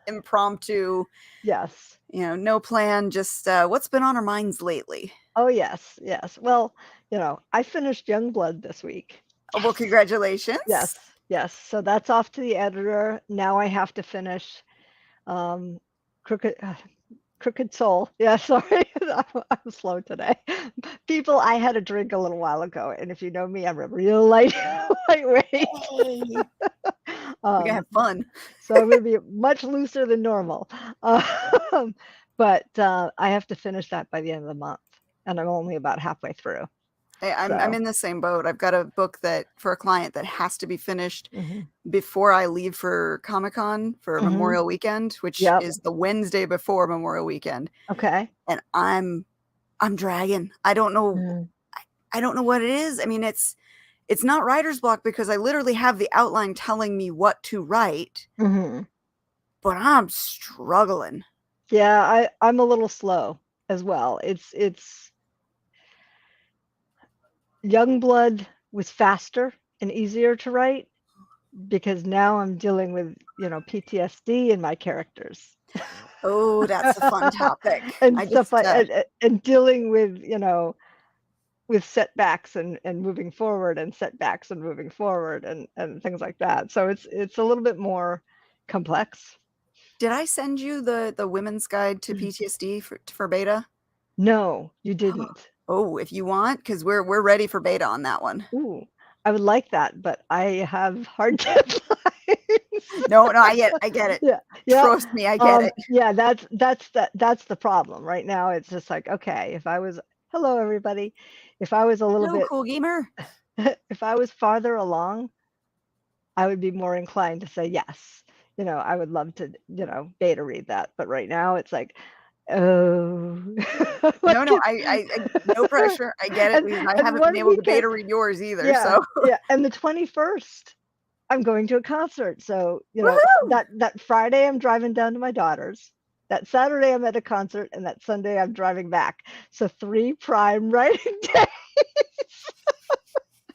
impromptu, Yes. no plan, just what's been on our minds lately. Oh, yes. Yes. Well, I finished Youngblood this week. Oh, well, congratulations. Yes. Yes. So that's off to the editor. Now I have to finish um, Crooked Crooked Soul. Yeah, sorry. I'm slow today. People, I had a drink a little while ago, and if you know me, I'm a real lightweight. Hey, we gotta have fun. So I'm going to be much looser than normal. But I have to finish that by the end of the month, and I'm only about halfway through. I'm in the same boat. I've got a book that for a client that has to be finished Mm-hmm. before I leave for Comic-Con for Mm-hmm. Memorial Weekend, which Yep. is the Wednesday before Memorial Weekend. Okay. And I'm dragging. I don't know. Mm. I don't know what it is. I mean, it's not writer's block because I literally have the outline telling me what to write, Mm-hmm. but I'm struggling. Yeah, I'm a little slow as well. It's Youngblood was faster and easier to write because now I'm dealing with, PTSD in my characters. Oh, that's a fun topic. And I stuff just like and dealing with, with setbacks and moving forward and setbacks and moving forward and things like that. So it's a little bit more complex. did I send you the women's guide to PTSD for beta? No, you didn't. Oh, if you want, because we're ready for beta on that one. Ooh, I would like that, but I have hard deadlines. No, I get it. Yeah, Trust me, I get it. Yeah, that's the problem right now. It's just like, okay, hello everybody, if I was a little Hello, bit, cool gamer. if I was farther along, I would be more inclined to say yes. I would love to, beta read that, but right now it's like, oh, No, like I no pressure. I get it because I and haven't been one able to weekend, beta read yours either. yeah, So yeah, and the 21st. I'm going to a concert. So, woohoo! that Friday I'm driving down to my daughter's. That Saturday I'm at a concert, and that Sunday I'm driving back. So 3 prime writing days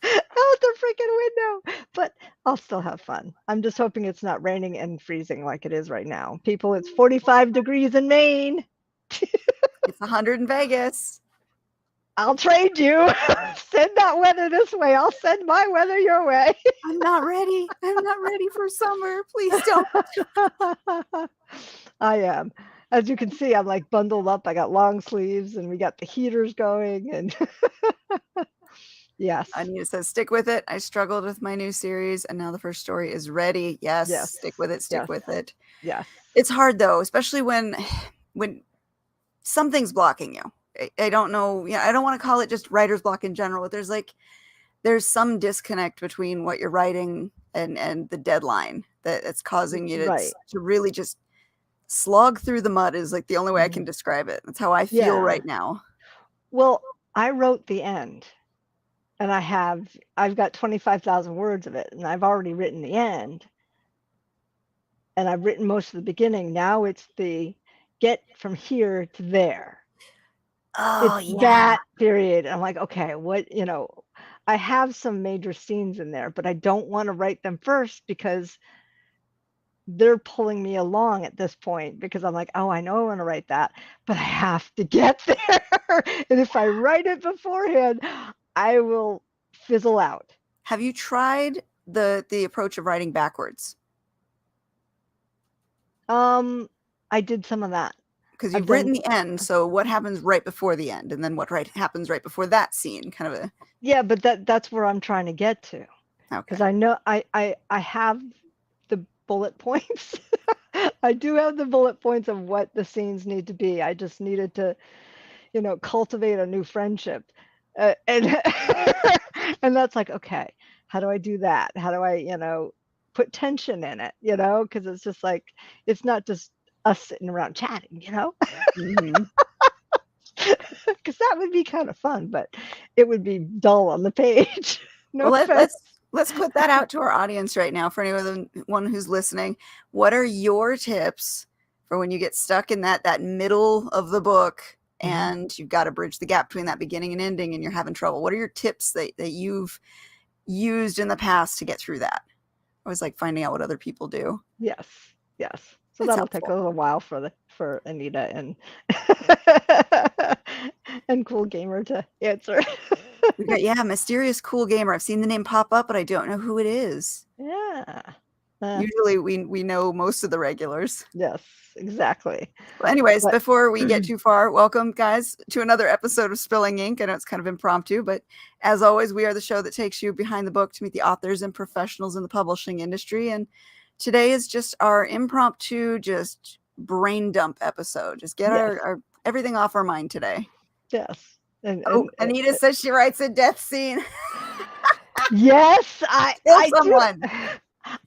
out the freaking window. But I'll still have fun. I'm just hoping it's not raining and freezing like it is right now. People, it's 45 degrees in Maine. It's 100 in Vegas. I'll trade you. Send that weather this way. I'll send my weather your way. I'm not ready. I'm not ready for summer. Please don't. I am. As you can see, I'm like bundled up. I got long sleeves and we got the heaters going and yes. Anita says, stick with it. I struggled with my new series and now the first story is ready. Yes. Stick with it. Stick with it. Yes. It's hard though, especially when something's blocking you. I don't know. I don't want to call it just writer's block in general, but there's some disconnect between what you're writing and the deadline that's causing you to really just slog through the mud is like the only way I can describe it. That's how I feel right now. Well, I wrote the end and I've got 25,000 words of it and I've already written the end and I've written most of the beginning. Now it's the get from here to there. Oh, it's that period. I'm like, okay, what, I have some major scenes in there, but I don't want to write them first because they're pulling me along at this point because I'm like, oh, I know I want to write that, but I have to get there. And if I write it beforehand, I will fizzle out. Have you tried the approach of writing backwards? I did some of that. Because you've written the end, so what happens right before the end, and then what happens right before that scene, kind of a. Yeah, but that's where I'm trying to get to. Okay. Because I know I have the bullet points. I do have the bullet points of what the scenes need to be. I just needed to, cultivate a new friendship, and and that's like, okay, how do I do that? How do I, put tension in it? Because it's just like it's not just us sitting around chatting, Mm-hmm. Because that would be kind of fun, but it would be dull on the page. No, well, let's put that out to our audience right now for anyone who's listening. What are your tips for when you get stuck in that middle of the book and you've got to bridge the gap between that beginning and ending and you're having trouble? What are your tips that you've used in the past to get through that? I always like finding out what other people do. Yes. So It's that'll take a helpful. little while for Anita and and Cool Gamer to answer. We got, yeah, Mysterious Cool Gamer. I've seen the name pop up, but I don't know who it is. Yeah. Usually we know most of the regulars. Yes, exactly. Well, anyways, But before we get too far, welcome, guys, to another episode of Spilling Ink. I know it's kind of impromptu, but as always, we are the show that takes you behind the book to meet the authors and professionals in the publishing industry. And today is just our impromptu, just brain dump episode. Just get yes, our everything off our mind today. yes. Oh, Anita says she writes a death scene. Yes, Kill I do. someone.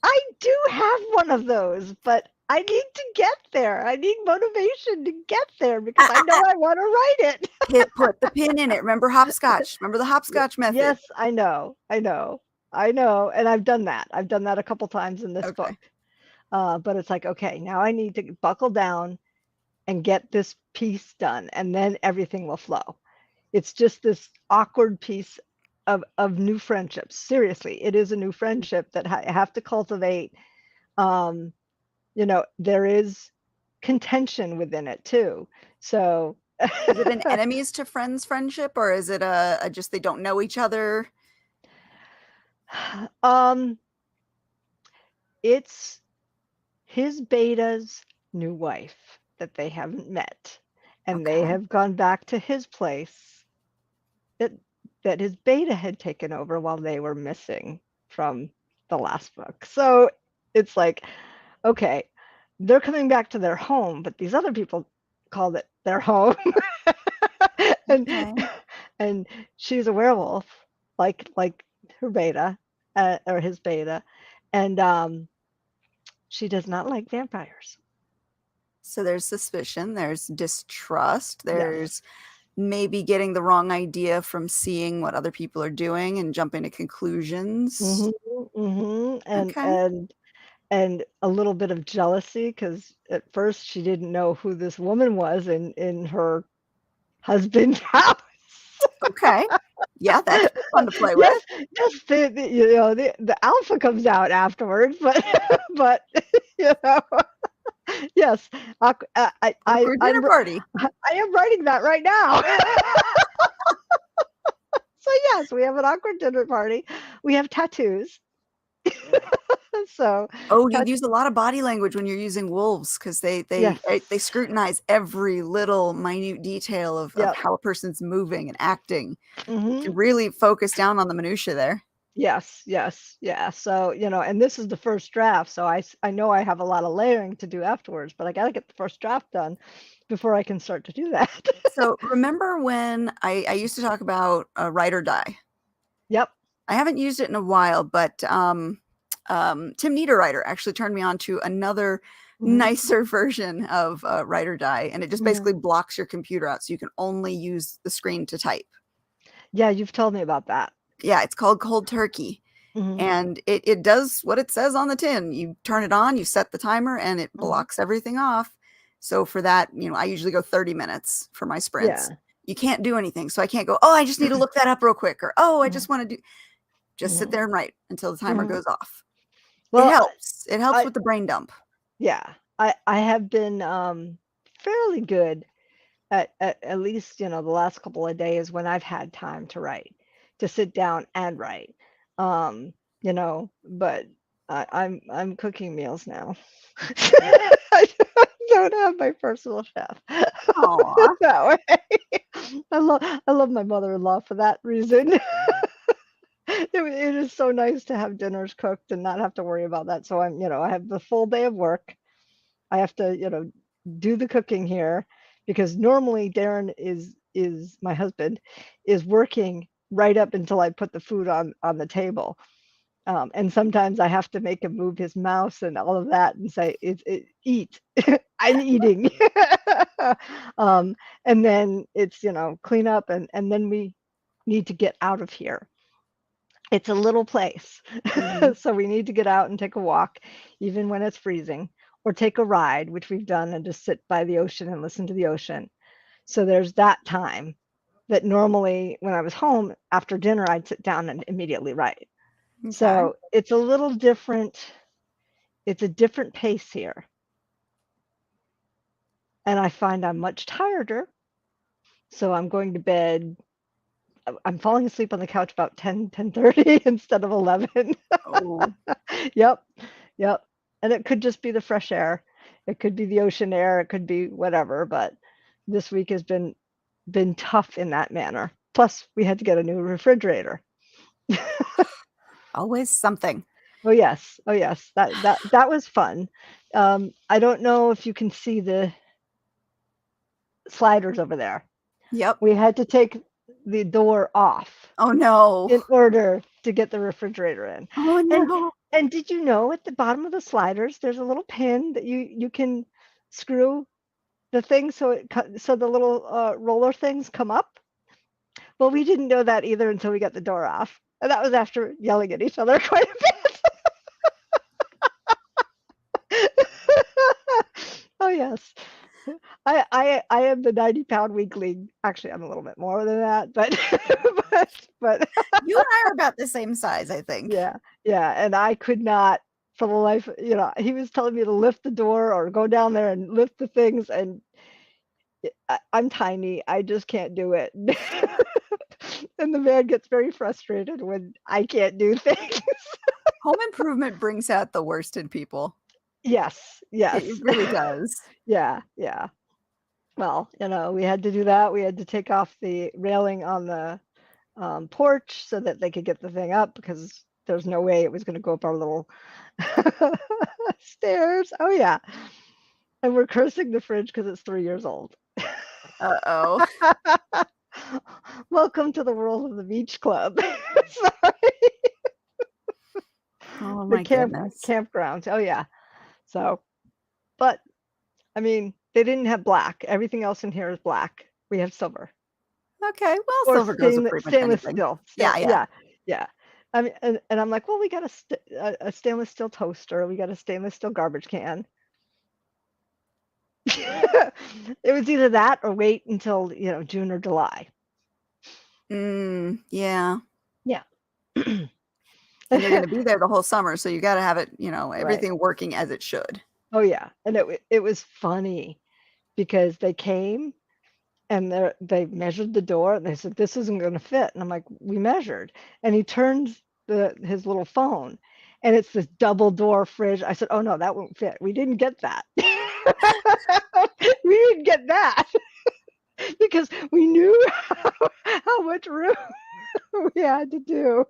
I do have one of those, but I need to get there. I need motivation to get there because I know I want to write it. Put the pin in it. Remember hopscotch. Remember the hopscotch method. Yes, I know. And I've done that. I've done that a couple times in this book. But it's like, okay, now I need to buckle down and get this piece done, and then everything will flow. It's just this awkward piece of new friendships. Seriously, it is a new friendship that I have to cultivate. There is contention within it too. So is it an enemies to friends friendship, or is it a just they don't know each other? It's his beta's new wife that they haven't met, and they have gone back to his place that his beta had taken over while they were missing from the last book. So it's like, okay, they're coming back to their home, but these other people called it their home. and she's a werewolf, like her beta, or his beta, and she does not like vampires. So there's suspicion, there's distrust, there's maybe getting the wrong idea from seeing what other people are doing and jumping to conclusions. And a little bit of jealousy, because at first she didn't know who this woman was in her husband's house. Okay. Yeah, that's fun to play with. Yes, the alpha comes out afterwards, but yes, dinner party. I am writing that right now. So yes, we have an awkward dinner party. We have tattoos. So you use a lot of body language when you're using wolves, because they scrutinize every little minute detail of how a person's moving and acting. You can really focus down on the minutia there. Yes. Yeah. So, and this is the first draft, so I know I have a lot of layering to do afterwards, but I got to get the first draft done before I can start to do that. So remember when I used to talk about Write or Die? Yep. I haven't used it in a while, but Tim Niederriter actually turned me on to another nicer version of Write or Die, and it just basically blocks your computer out, so you can only use the screen to type. Yeah, you've told me about that. Yeah, it's called Cold Turkey. And it does what it says on the tin. You turn it on, you set the timer, and it blocks everything off. So for that, I usually go 30 minutes for my sprints. Yeah. You can't do anything. So I can't go, I just need to look that up real quick, or I just want to just sit there and write until the timer goes off. Well, it helps. It helps with the brain dump. Yeah. I have been fairly good at least, the last couple of days when I've had time to write, to sit down and write. But I'm cooking meals now. I don't have my personal chef. That way. I love my mother-in-law for that reason. It is so nice to have dinners cooked and not have to worry about that. So I have the full day of work. I have to, do the cooking here, because normally Darren is my husband, is working right up until I put the food on the table. And sometimes I have to make him move his mouse and all of that and say, eat. I'm eating. And then it's, clean up, and then we need to get out of here. It's a little place. So we need to get out and take a walk, even when it's freezing, or take a ride, which we've done, and just sit by the ocean and listen to the ocean. So there's that time that normally when I was home after dinner, I'd sit down and immediately write. Okay. So it's a little different. It's a different pace here. and I find I'm much tireder, so I'm going to bed. I'm falling asleep on the couch about 10:30 instead of 11. Oh, Yep, yep. And it could just be the fresh air. It could be the ocean air. It could be whatever. But this week has been tough in that manner. Plus, we had to get a new refrigerator. always something. Oh yes, oh yes. That was fun. I don't know if you can see the sliders over there. Yep. We had to take the door off Oh no. in order to get the refrigerator in. Oh And no. and did you know at the bottom of the sliders there's a little pin that you can screw the thing so so the little roller things come up? Well, we didn't know that either until we got the door off. And that was after yelling at each other quite a bit. Oh yes. I am the 90-pound weakling. Actually, I'm a little bit more than that, but but You and I are about the same size, I think. yeah, yeah, and I could not for the life, he was telling me to lift the door or go down there and lift the things, and I'm tiny. I just can't do it. And the man gets very frustrated when I can't do things. Home improvement brings out the worst in people. Yes, yes. It really does. Yeah, yeah. Well, we had to do that. We had to take off the railing on the porch so that they could get the thing up because there's no way it was going to go up our little stairs. Oh, yeah. And we're cursing the fridge because it's 3 years old. Uh-oh. Welcome to the world of the beach club. Sorry. Oh The my goodness. campgrounds. Oh, yeah. So, but I mean, they didn't have black. Everything else in here is black. We have silver. Okay, well, Or silver goes with pretty much stainless anything. steel. Yeah, yeah. Yeah, yeah. I mean, and I'm like, well, we got a stainless steel toaster. We got a stainless steel garbage can. It was either that or wait until, June or July. Yeah. Yeah. And you're gonna be there the whole summer, so you gotta have it, Right. everything working as it should. Oh, yeah. And it was funny because they came and they measured the door and they said, this isn't going to fit. And I'm like, we measured. And he turns his little phone and it's this double door fridge. I said, oh no, that won't fit. We didn't get that. We didn't get that because we knew how much room we had to do.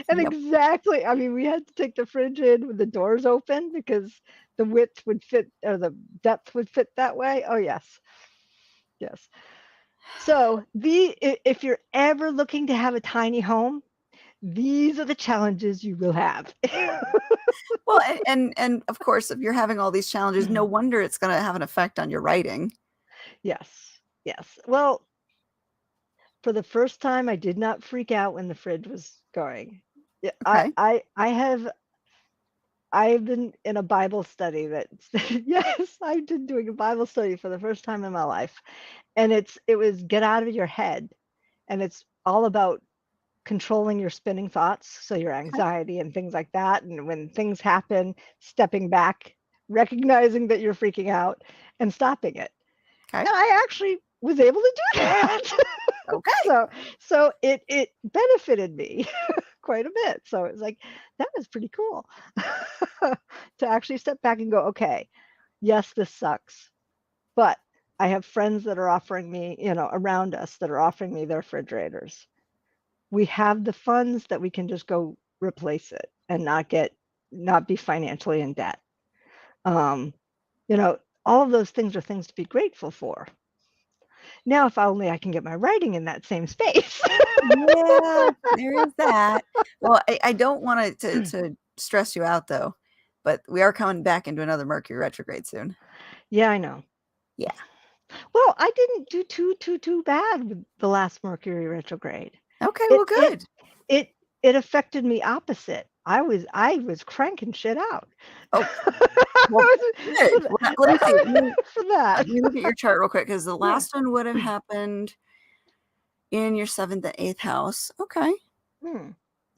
And Yep. exactly, I mean, we had to take the fridge in with the doors open because the width would fit or the depth would fit that way. Oh, yes. Yes. So if you're ever looking to have a tiny home, these are the challenges you will have. Well, and of course, if you're having all these challenges, no wonder it's gonna have an effect on your writing. Yes. Yes. Well, for the first time, I did not freak out when the fridge was going. Yeah, Okay. I've been in a Bible study yes, I've been doing a Bible study for the first time in my life. And it was get out of your head. And it's all about controlling your spinning thoughts. So your anxiety and things like that. And when things happen, stepping back, recognizing that you're freaking out and stopping it. Okay. And I actually was able to do that. Okay. So it benefited me quite a bit. So it was like, that was pretty cool to actually step back and go, okay, yes, this sucks, but I have friends that are offering me, around us that are offering me their refrigerators. We have the funds that we can just go replace it and not be financially in debt. All of those things are things to be grateful for. Now, if only I can get my writing in that same space. Yeah, there is that. Well, I don't want to stress you out though, but we are coming back into another Mercury retrograde soon. Yeah, I know. Yeah. Well, I didn't do too bad with the last Mercury retrograde. Okay, well, good. It affected me opposite. I was cranking shit out. Oh, well, good. Well, let me see. For that. Let me look at your chart real quick because the last one would have happened in your 7th and 8th house. Okay.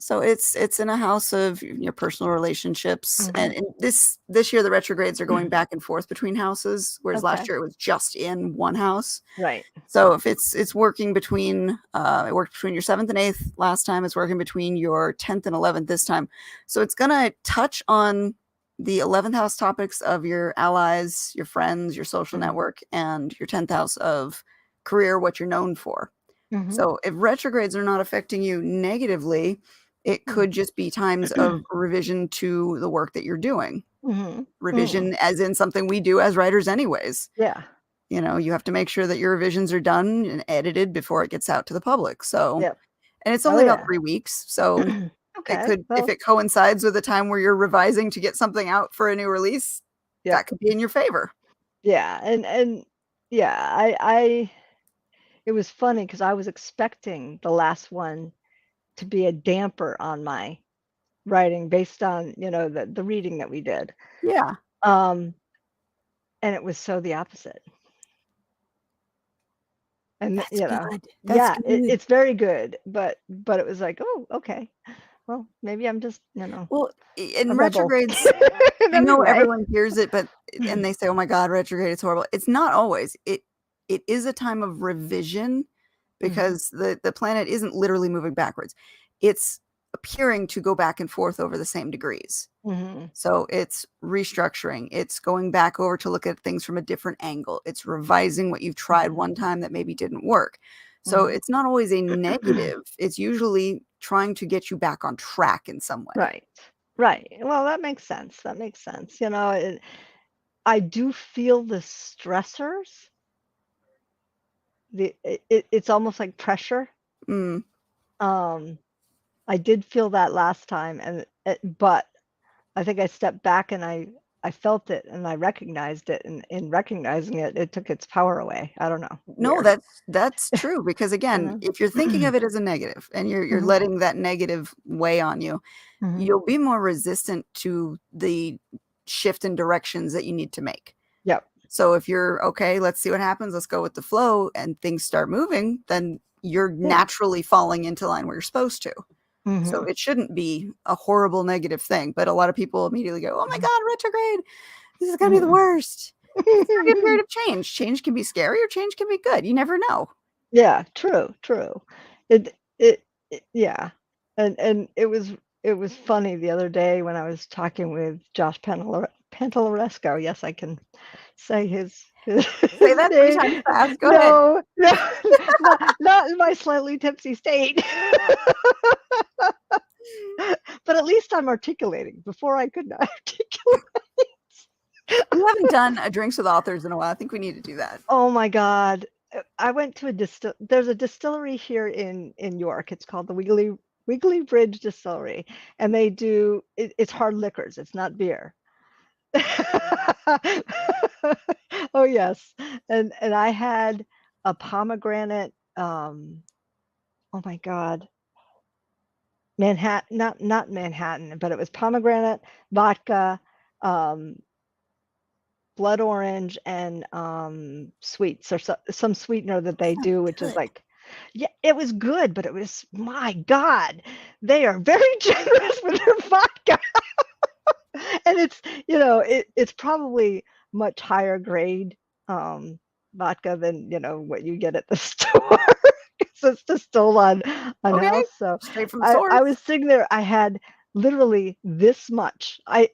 So it's in a house of your personal relationships, Mm-hmm. and this year the retrogrades are going back and forth between houses, whereas last Okay. year it was just in one house. Right. So if it's working between it worked between your 7th and 8th last time, it's working between your 10th and 11th this time. So it's gonna touch on the 11th house topics of your allies, your friends, your social Mm-hmm. network, and your 10th house of career, what you're known for. Mm-hmm. So if retrogrades are not affecting you negatively, it could just be times of revision to the work that you're doing. Mm-hmm. Mm-hmm. Revision as in something we do as writers anyways. Yeah. You know, you have to make sure that your revisions are done and edited before it gets out to the public. So, Yep. and it's Oh only about yeah. 3 weeks. So it Okay. could, if Well, it coincides with the time where you're revising to get something out for a new release, yep. that could be in your favor. Yeah. And yeah, I it was funny because I was expecting the last one to be a damper on my writing based on, the reading that we did. Yeah. Um, and it was so the opposite. And That's good. That's yeah, good. it's very good, but it was like, oh, okay. Well, maybe I'm just, Well, a in rebel retrogrades, in I every know way. everyone hears it, but and they say, "Oh my God, retrograde is horrible." It's not always. It is a time of revision Mhm, because the planet isn't literally moving backwards. It's appearing to go back and forth over the same degrees. mhm, So it's restructuring. It's going back over to look at things from a different angle. It's revising what you've tried mhm, one time that maybe didn't work. So mhm. it's not always a negative. It's usually trying to get you back on track in some way. Right. Right. Well, that makes sense. That makes sense. I do feel the stressors. It's almost like pressure. Mm. Um, I did feel that last time, but I think I stepped back and I felt it and I recognized it, and in recognizing it, it took its power away. I don't know. No, Weird. that's true because You again, know? if you're thinking of it as a negative and you're Mhm, letting that negative weigh on you, mhm. you'll be more resistant to the shift in directions that you need to make. Yep. So if you're okay, let's see what happens, let's go with the flow and things start moving, then you're Yeah. naturally falling into line where you're supposed to. So Mhm, it shouldn't be a horrible negative thing, but a lot of people immediately go, "Oh my mhm, God, retrograde. This is gonna be the mhm. worst." It's gonna be a period of change. Change can be scary or change can be good. You never know. Yeah, true, true. Yeah. And it was funny the other day when I was talking with Josh Pantalleresco. Yes, I can say his Say his that 3 name. times fast. Go ahead. No, no, not in my slightly tipsy state. But at least I'm articulating. Before I could not articulate. We haven't done a drinks with authors in a while. I think we need to do that. Oh my God. I went to there's a distillery here in York. It's called the Wiggly Bridge Distillery, and it's hard liquors. It's not beer. Oh yes. And I had a pomegranate, oh my God, Manhattan, not Manhattan, but it was pomegranate, vodka, um, blood orange, and sweets, or some sweetener that they Sounds do, which is good. like, yeah, it was good, but it was, my God, they are very generous with their vodka. And it's probably much higher grade vodka than what you get at the store. So it's distilled on Okay. house. So Straight from the I source. was sitting there, I had literally this much. I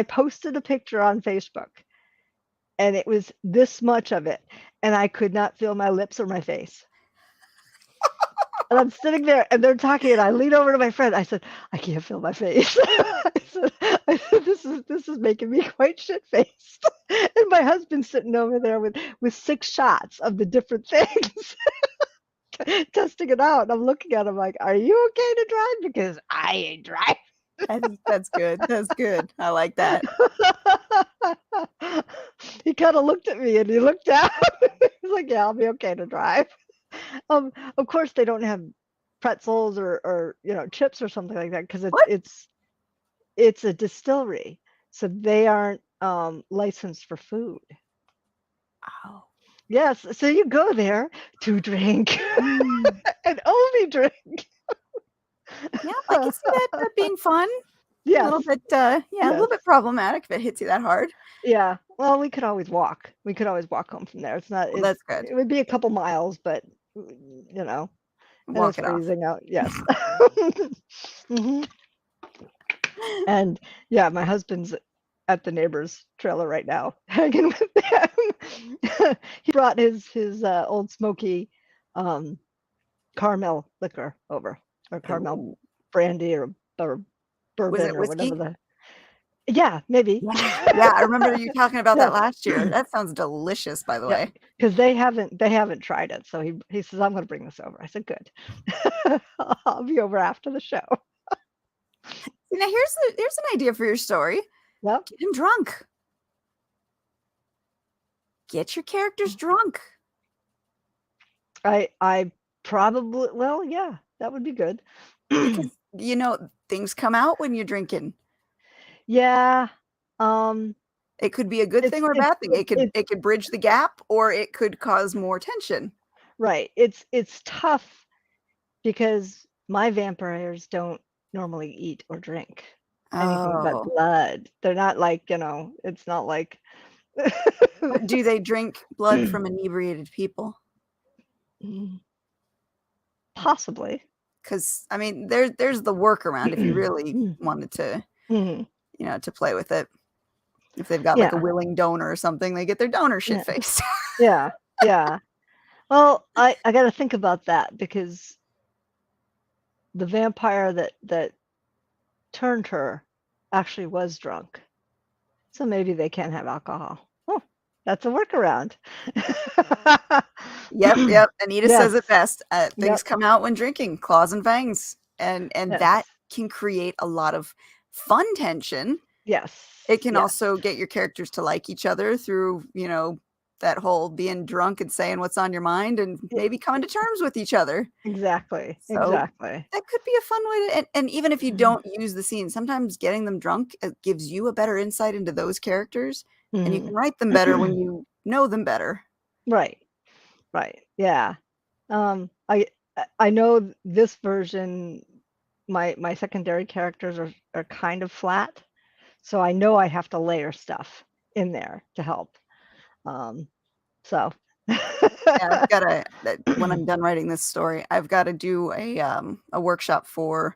posted a picture on Facebook, and it was this much of it, and I could not feel my lips or my face. And I'm sitting there and they're talking, and I lean over to my friend. I said, I can't feel my face. I said, this is making me quite shit faced. And my husband's sitting over there with 6 shots of the different things, testing it out. And I'm looking at him like, are you okay to drive? Because I ain't driving. That's good. That's good. I like that. He kind of looked at me and he looked down. He's like, yeah, I'll be okay to drive. Of course they don't have pretzels or chips or something like that, because it's What? it's it's a distillery, so they aren't licensed for food. Oh. Yes, so you go there to drink Mm. and only drink. Yeah, I can see that being fun. A Yes. little bit, yeah, a little Yes. bit problematic if it hits you that hard. Yeah. Well, we could always walk. We could always walk home from there. It's not Well, that's good. it would be a couple miles, but, you know, and Walk it's it off. freezing out. Yes. Mhm. And, yeah, my husband's at the neighbor's trailer right now, hanging with them. He brought his, old smoky, um, caramel liquor over, or caramel Ooh. brandy or Was bourbon it or whatever whiskey? the Yeah, maybe. Yeah, I remember you talking about that Yes. last year. That sounds delicious, by the Yeah, way. because they haven't tried it, so he says, "I'm gonna bring this over." I said, "Good. I'll be over after the show." Now here's an idea for your story. Yep. Get him drunk. Get your characters drunk. I probably well, yeah, that would be good. Because, things come out when you're drinking. Yeah, um, It could be a good thing it's or a it's bad thing. it it It could bridge the gap, or it could cause more tension. right, it's tough because my vampires don't normally eat or drink anything but Oh. blood. They're not like, it's not like But do they drink blood from inebriated people? Mm, possibly. Because I mean, there's the workaround if you really wanted to, Mhm. to play with it. If they've got, like, a Yeah, willing donor or something, they get their donor yeah, shit-faced. yeah, yeah. Well, I gotta think about that because the vampire that turned her actually was drunk, so maybe they can't have alcohol. Oh, that's a workaround. Yep, yep, Anita says Yes, it best, things yep, come out when drinking, claws and fangs, and yes, that can create a lot of fun tension. It yes, can yes. also get your characters to like each other through, that whole being drunk and saying what's on your mind and E maybe coming to terms with each other. exactly, So, exactly. that could be a fun way to and even if you don't use the scene, sometimes getting them drunk, gives you a better insight into those characters, and you can Mhm. write them better when you know them better. Right, right, yeah. I know this version, my secondary characters are kind of flat, so I know I have to layer stuff in there to help. Um, so Yeah, I've gotta that when I'm done writing this story, I've gotta do a workshop for,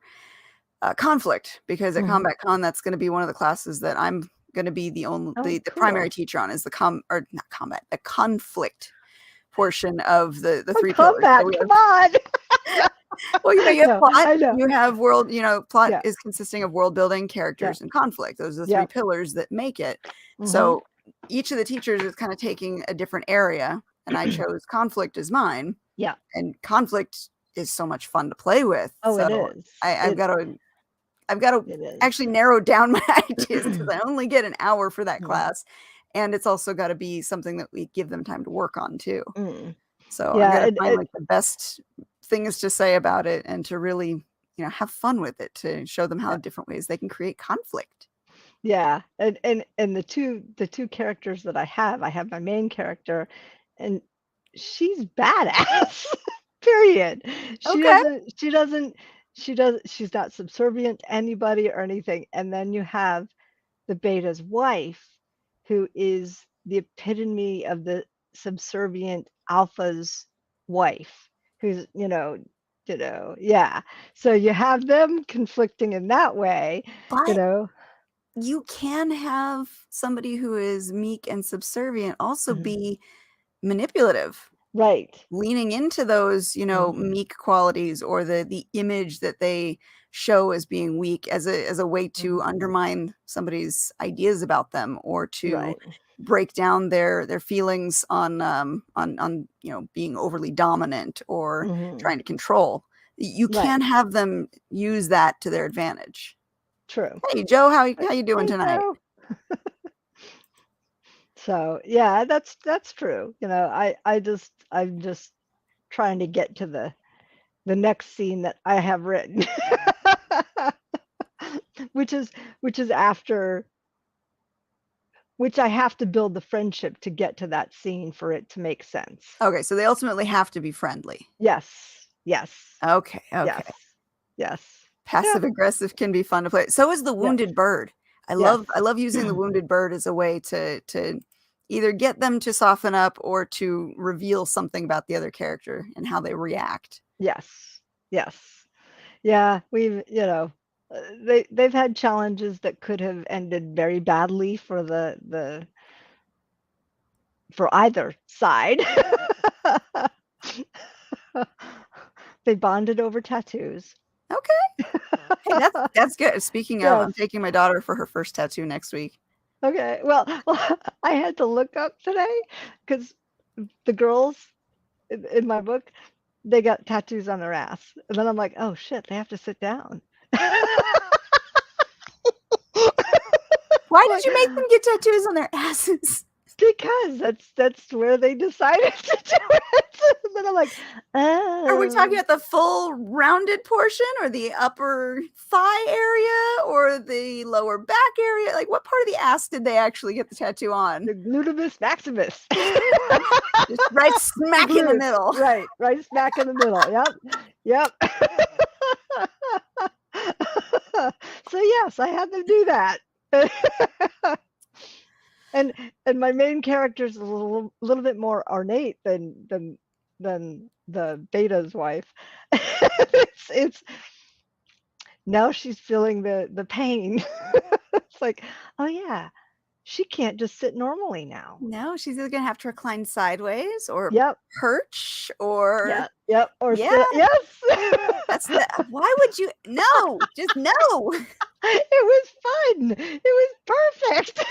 conflict because at Mhm. Combat Con, that's gonna be one of the classes that I'm gonna be Oh, the primary cool. teacher on is or not combat, the conflict portion of the Oh, 3 pillars. So combat, we come have on. well, you have No, plot, I know. you have world plot Yeah, is consisting of world building, yeah, characters, and conflict. Those are the 3 yep. pillars that make it. Mhm. So, each of the teachers is kinda taking a different area, and I chose conflict as mine, Yeah. and conflict is so much fun to play with. Oh, it So, is. I've gotta It is. actually narrow down my ideas because I only get an hour for that Mm, class, and it's also gotta be something that we give them time to work on too. mm. So I've Yeah, gotta find, like, the best things to say about it and to really, have fun with it to show them how yeah, different ways they can create conflict. yeah, and the two characters that I have my main character, and she's badass, period. She Okay. doesn't she doesn't she's not subservient to anybody or anything, and then you have the beta's wife, who is the epitome of the subservient alpha's wife, who's, yeah. So you have them conflicting in that way, you But know? you can have somebody who is meek and subservient also Mhm. be manipulative, Right. leaning into those, Mhm. meek qualities or the image that they show as being weak as a way to Mhm. undermine somebody's ideas about them or to Right. break down their feelings on, being overly dominant or Mhm. trying to control. You can Right. have them use that to their advantage. True. "Hey, Joe, how Right. you doing Hey, tonight?" Joe. So, yeah, that's true. I'm just trying to get to the next scene that I have written. Which is which is after which I have to build the friendship to get to that scene for it to make sense. Okay, so they ultimately have to be friendly. Yes. Yes. Okay, Yes. okay. Yes. Passive aggressive can be fun to play. So is the wounded bird. I Yes. love using the wounded bird as a way to either get them to soften up or to reveal something about the other character and how they react. Yes. Yes. Yeah, we've, they've had challenges that could have ended very badly for for either side. They bonded over tattoos. Okay. Hey, that's good. Speaking of, I'm Yes. taking my daughter for her first tattoo next week. Okay. Well, I had to look up today because the girls in my book, they got tattoos on their ass. And then I'm like, oh shit, they have to sit down. Why Like, did you make them get tattoos on their asses? because that's where they decided to do it. And then I'm like, Are we talking oh. about the full rounded portion or the upper thigh area or the lower back area? Like, what part of the ass did they actually get the tattoo on? The gluteus maximus. Just right smack in the middle. Right smack in the middle. Yep. So yes, I had them do that. And my main character is a little bit more ornate than the beta's wife. It's now she's feeling the pain. It's like, oh yeah, she can't just sit normally now. No, she's either gonna have to recline sideways or Yep. perch or Yep. Or yeah. yes. Why would you? No, just no. It was fun. It was perfect.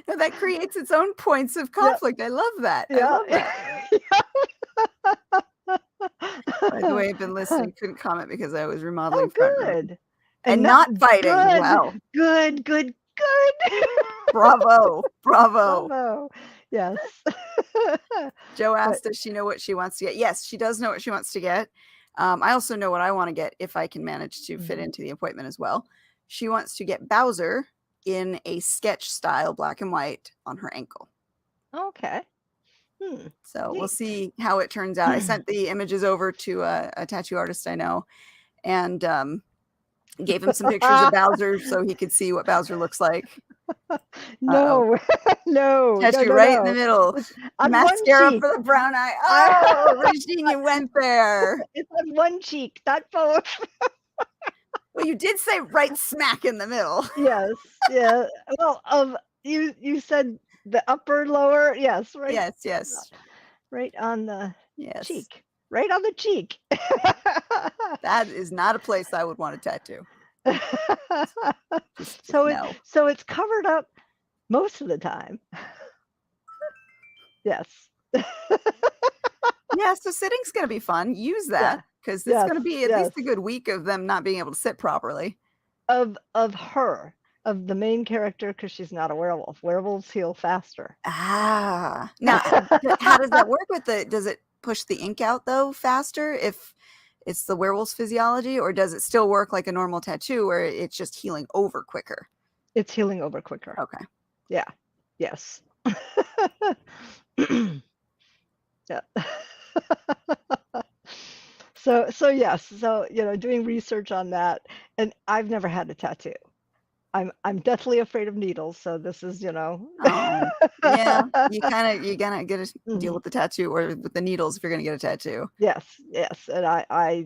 No, that creates its own points of conflict. I love that. I love that. By the way, I've been listening. Couldn't comment because I was remodeling front room. Good. And not fighting. Good. Wow. Good. Bravo. Yes. Jo asked, does she know what she wants to get? Yes, she does know what she wants to get. I also know what I want to get if I can manage to fit into the appointment as well. She wants to get Bowser in a sketch style black and white on her ankle. Okay. So we'll see how it turns out. I sent the images over to a tattoo artist I know and gave him some pictures of Bowser so he could see what Bowser looks like. No. Tattoo right in the middle. On mascara one for the brown eye. Oh, Regine, you went there. It's on one cheek, not both. Well, you did say right smack in the middle. Yes. Yeah. Well, you said the upper, lower. Yes. Right. Yes. Right on the cheek. Right on the cheek. That is not a place I would want a tattoo. So it's covered up most of the time. Yes. Yeah, so sitting's gonna be fun. Use that because it's gonna be at least a good week of them not being able to sit properly. Of the main character, because she's not a werewolf. Werewolves heal faster. Ah. Now, how does that work with does it push the ink out though faster if it's the werewolf's physiology, or does it still work like a normal tattoo where it's just healing over quicker? It's healing over quicker. Okay. Yeah. Yes. Yeah. So yes. So doing research on that, and I've never had a tattoo. I'm deathly afraid of needles, so this is Oh, yeah, you gotta get to deal with the tattoo or with the needles if you're gonna get a tattoo. Yes, and I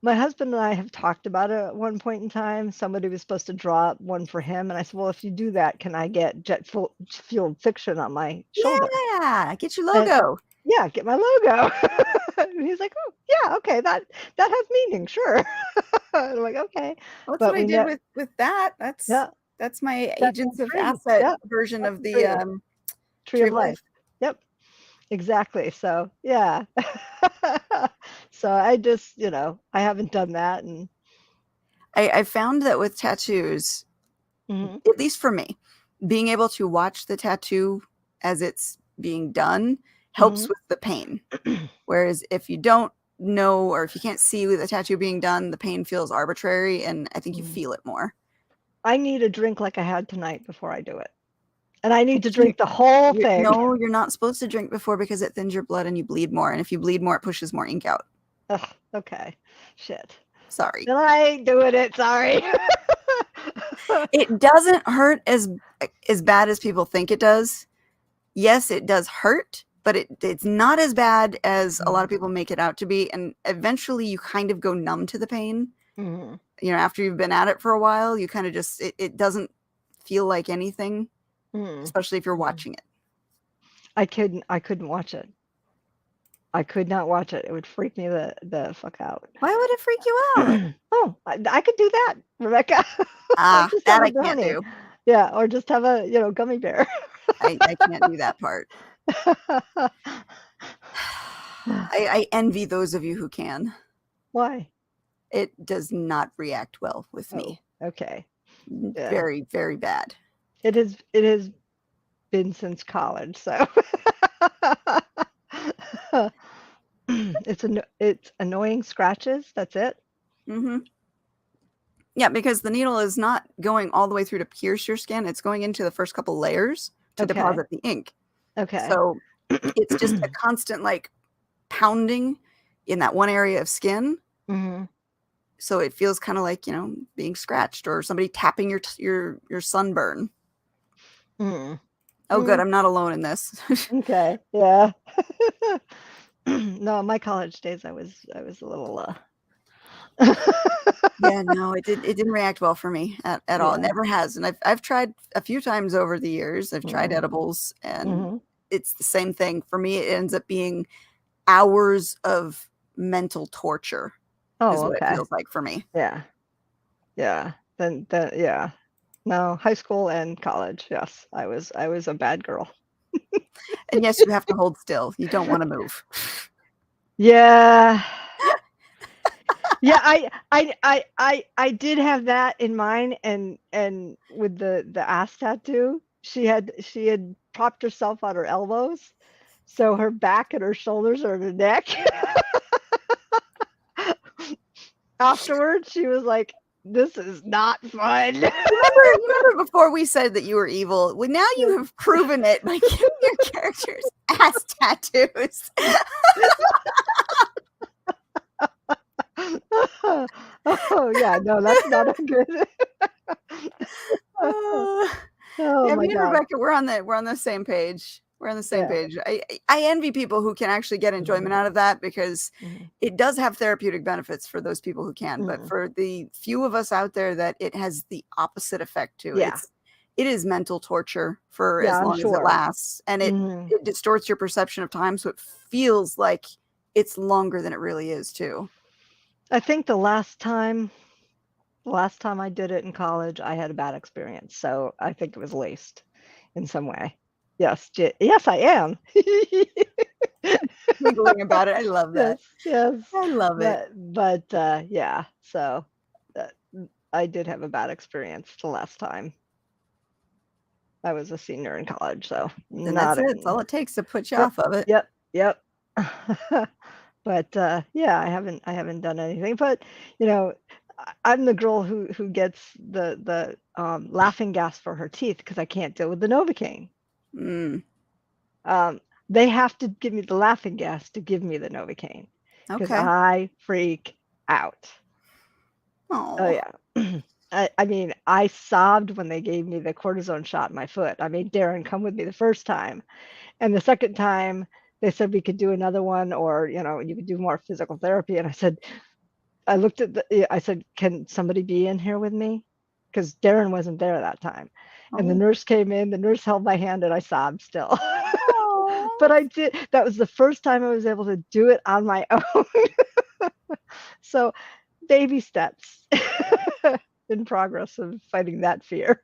my husband and I have talked about it at one point in time. Somebody was supposed to draw up one for him, and I said, well, if you do that, can I get jet-fueled fiction on my shoulder? Yeah, get your logo. Yeah, get my logo. And he's like, oh yeah, okay, that has meaning, sure. And I'm like, okay. Well, that's what I did with that. That's my Agents of Asset version of the Tree of Life. Yep, exactly. So yeah. So I just I haven't done that, and I found that with tattoos, at least for me, being able to watch the tattoo as it's being done helps with the pain. Whereas if you don't know, or if you can't see the tattoo being done, the pain feels arbitrary, and I think you feel it more. I need a drink like I had tonight before I do it. And I need to drink the whole thing. No, you're not supposed to drink before because it thins your blood and you bleed more. And if you bleed more, it pushes more ink out. Ugh, okay. Shit. Sorry. Then I ain't doing it. Sorry. It doesn't hurt as bad as people think it does. Yes, it does hurt, but it's not as bad as a lot of people make it out to be. And eventually you kind of go numb to the pain. Mm-hmm. You know, after you've been at it for a while, you kind of just, it doesn't feel like anything, especially if you're watching it. I couldn't watch it. I could not watch it. It would freak me the fuck out. Why would it freak you out? Oh, I could do that, Rebecca. That I can't do. Yeah, or just have a, gummy bear. I can't do that part. I envy those of you who can. Why? It does not react well with me. Okay. Yeah. Very, very bad. It has been since college, so it's annoying scratches. That's it. Mm-hmm. Yeah, because the needle is not going all the way through to pierce your skin. It's going into the first couple layers to deposit the ink. Okay. So it's just a constant like pounding in that one area of skin. Mm-hmm. So it feels kind of like, being scratched or somebody tapping your sunburn. Mm. Oh, good. I'm not alone in this. Okay. Yeah. No, my college days, I was a little. Yeah, no, it didn't react well for me at all. It never has. And I've tried a few times over the years. I've tried edibles, and it's the same thing. For me, it ends up being hours of mental torture. Oh, is what okay. It feels like for me. Yeah. Yeah. Then yeah. No, high school and college. Yes, I was a bad girl. And yes, you have to hold still. You don't want to move. Yeah. Yeah, I did have that in mind, and with the ass tattoo, she had propped herself on her elbows, so her back and her shoulders are the neck. Afterwards, she was like, "This is not fun." Remember before we said that you were evil? Well, now you have proven it by giving your characters ass tattoos. Oh yeah, no, that's not a good. Oh Yeah, me and Rebecca, we're on the same page. We're on the same page. I envy people who can actually get enjoyment out of that, because it does have therapeutic benefits for those people who can. But for the few of us out there that it has the opposite effect to, it is mental torture for as long as it lasts. And it distorts your perception of time. So it feels like it's longer than it really is too. I think the last time I did it in college, I had a bad experience. So I think it was laced in some way. Yes, I am. Giggling about it. I love that. Yes. I love it. But yeah, so I did have a bad experience the last time. I was a senior in college, so and that's it. It's all it takes to put you off of it. Yep. But yeah, I haven't done anything. But I'm the girl who gets the laughing gas for her teeth because I can't deal with the Novocaine. They have to give me the laughing gas to give me the Novocaine because I freak out. Oh yeah. I mean, I sobbed when they gave me the cortisone shot in my foot. I made Darren come with me the first time, and the second time they said we could do another one, or you could do more physical therapy. And I said, I said, can somebody be in here with me? Because Darren wasn't there that time. And the nurse came in, the nurse held my hand, and I sobbed still. But I did. That was the first time I was able to do it on my own. So baby steps in progress of fighting that fear.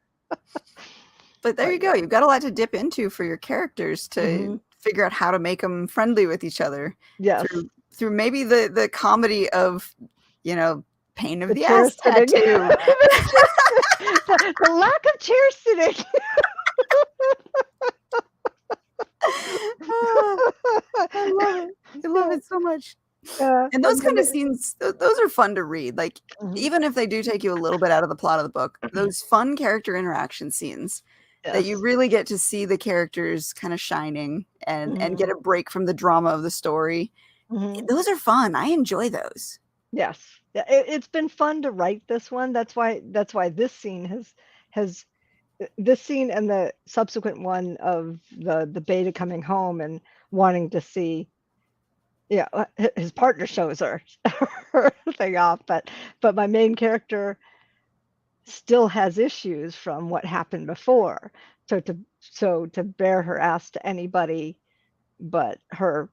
But there you go. You've got a lot to dip into for your characters to figure out how to make them friendly with each other. Yes. Through maybe the comedy of, pain of the ass tattoo. The lack of chair sitting. I love it. I love it so much. And those kind of scenes, those are fun to read. Like, even if they do take you a little bit out of the plot of the book, those fun character interaction scenes that you really get to see the characters kind of shining and get a break from the drama of the story. Those are fun. I enjoy those. Yes. Yeah, it's been fun to write this one. That's why this scene has this scene and the subsequent one of the beta coming home and wanting to see, yeah, his partner shows her her thing off, but my main character still has issues from what happened before. So to bare her ass to anybody but her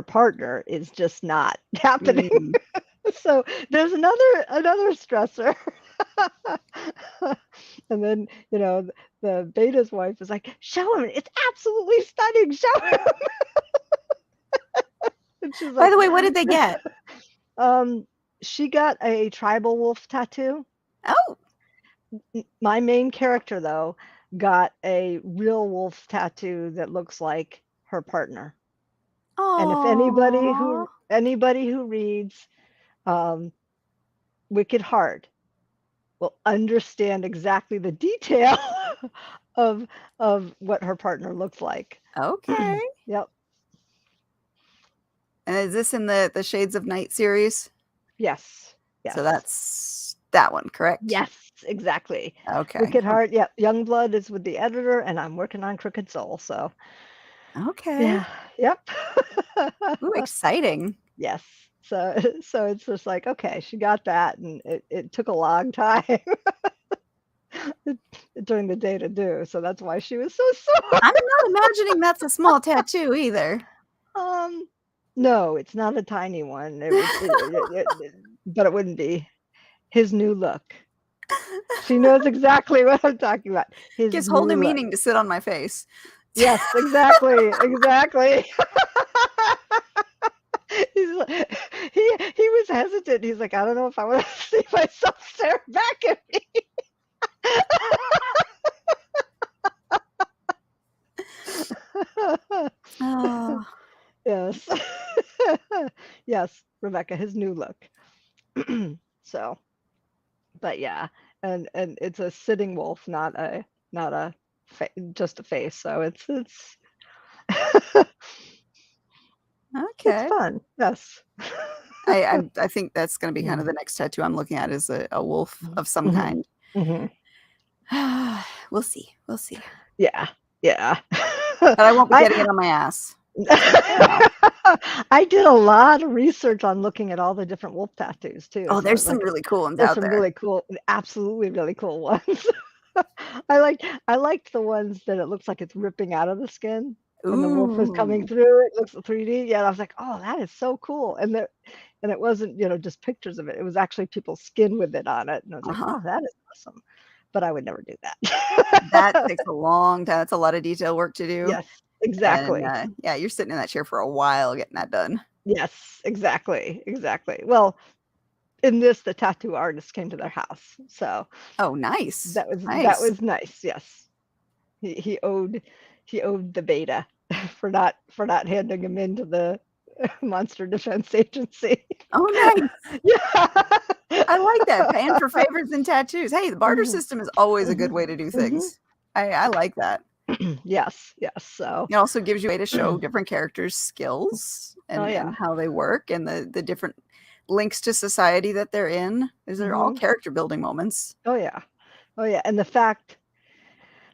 partner is just not happening. So there's another stressor. And then, you know, the beta's wife is like, show him, it's absolutely stunning, show him. And she's like, by the way, what did they get? She got a tribal wolf tattoo. Oh, my main character though got a real wolf tattoo that looks like her partner. And if anybody who reads Wicked Heart will understand exactly the detail of what her partner looks like. Okay. Yep. And is this in the Shades of Night series? Yes. Yes. So that's that one, correct? Yes, exactly. Okay. Wicked Heart. Yep. Youngblood is with the editor, and I'm working on Crooked Soul. So. Okay. Yeah. Yep. Ooh, exciting. Yes. So it's just like, okay, she got that, and it took a long time during the day to do. So that's why she was so sore. I'm not imagining that's a small tattoo either. No, it's not a tiny one. But it wouldn't be. His new look. She knows exactly what I'm talking about. His gives whole new meaning to sit on my face. Yes, exactly, exactly. He's like, he was hesitant. He's like, I don't know if I want to see myself stare back at me. Oh. Yes. Yes, Rebecca, his new look. So, but yeah, and it's a sitting wolf, not just a face. So it's okay. It's fun. Yes. I think that's going to be kind of the next tattoo I'm looking at is a wolf of some kind. We'll see. We'll see. Yeah. Yeah. But I won't be getting it on my ass. I did a lot of research on looking at all the different wolf tattoos too. Oh, there's some really cool ones out there. Really cool, absolutely really cool ones. I liked the ones that it looks like it's ripping out of the skin. When the wolf is coming through, it looks 3D. Yeah, I was like, oh, that is so cool. And it wasn't, just pictures of it. It was actually people's skin with it on it. And I was like, oh, that is awesome. But I would never do that. That takes a long time. That's a lot of detail work to do. Yes, exactly. And, yeah, you're sitting in that chair for a while getting that done. Yes, exactly. Exactly. Well, in this, the tattoo artist came to their house. So. Oh, nice. That was nice. Yes. He owed the beta for not handing him into the Monster Defense Agency. Oh, nice. Yeah. I like that. Paying for favors and tattoos. Hey, the barter system is always a good way to do things. I like that. Yes. So it also gives you a way to show different characters' skills and how they work and the different links to society that they're in. These are all character building moments. Oh yeah. And the fact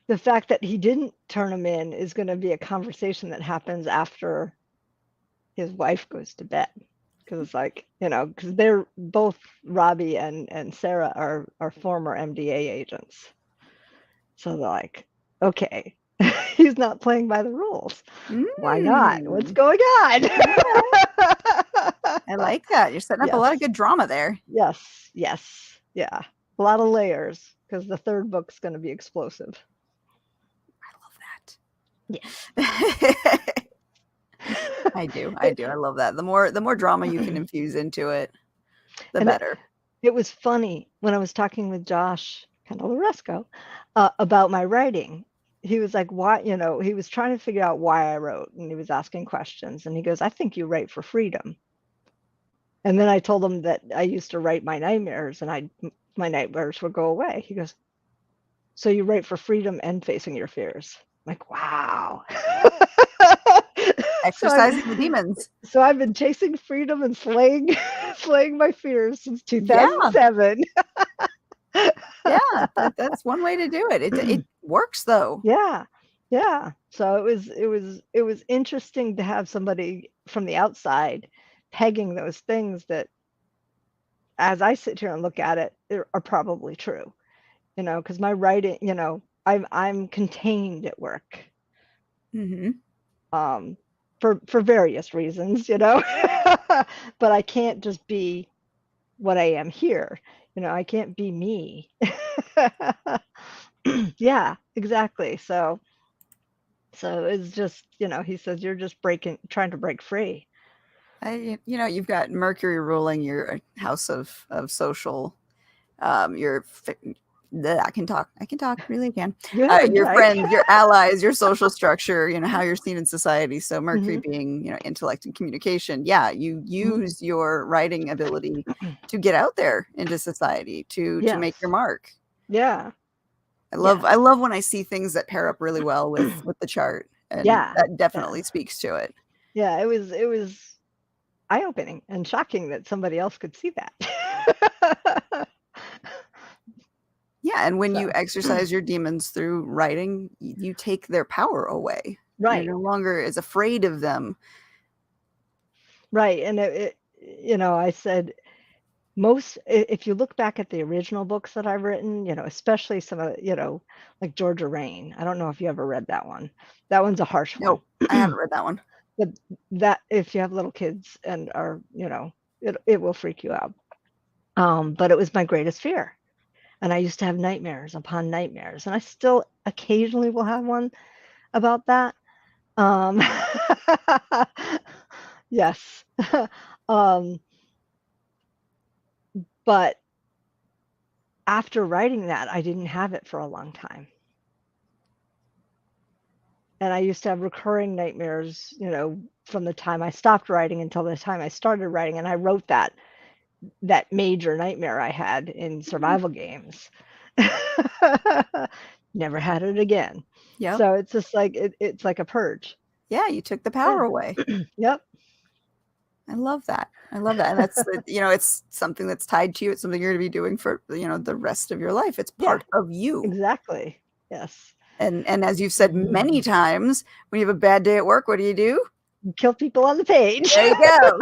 that he didn't turn him in is going to be a conversation that happens after his wife goes to bed. Because it's like, because they're both, Robbie and Sarah are former MDA agents. So they're like, okay, he's not playing by the rules. Why not? What's going on? I like that. You're setting up a lot of good drama there. Yes. Yeah. A lot of layers, because the third book's going to be explosive. I love that. Yeah. I do. I love that. The more drama you can infuse into it, the better. It was funny when I was talking with Josh Pantalleresco about my writing. He was like, why, he was trying to figure out why I wrote, and he was asking questions, and he goes, I think you write for freedom. And then I told him that I used to write my nightmares, and my nightmares would go away. He goes, so you write for freedom and facing your fears. I'm like, wow. So I've Exercising the demons. so I've been chasing freedom and slaying slaying my fears since Yeah. 2007. Yeah, that's one way to do it. It works though. Yeah. Yeah. So it was interesting to have somebody from the outside pegging those things that, as I sit here and look at it, are probably true. Because my writing, I'm contained at work. Mhm. For various reasons, but I can't just be what I am here. I can't be me. Yeah, exactly. So it's just, he says, you're just trying to break free. You've got Mercury ruling your house of social, your I can talk. Really can. You haven't Your tried. friends, your allies, your social structure, how you're seen in society. So Mercury Mhm. being, intellect and communication. Yeah, you use your writing ability to get out there into society, to Yes. make your mark. Yeah. I love when I see things that pair up really well with the chart, and Yeah. that definitely speaks to it. Yeah, it was eye-opening and shocking that somebody else could see that. Yeah, and when you So. exercise your demons through writing, you take their power away. Right. You're no longer as afraid of them. Right, and I said if you look back at the original books that I've written, especially some of, like Georgia Rain. I don't know if you ever read that one. That one's a harsh one. Nope, I haven't read that one. But that, if you have little kids and are, it will freak you out. But it was my greatest fear. And I used to have nightmares upon nightmares, and I still occasionally will have one about that. Yes. But after writing that, I didn't have it for a long time. And I used to have recurring nightmares, from the time I stopped writing until the time I started writing. And I wrote that major nightmare I had in survival games. Never had it again. Yep. So it's just like, it's like a purge. Yeah, you took the power away. Yep. I love that. And that's, it's something that's tied to you. It's something you're going to be doing for, the rest of your life. It's part of you. Exactly. Yes. And as you've said many times, when you have a bad day at work, what do? You kill people on the page. There you go.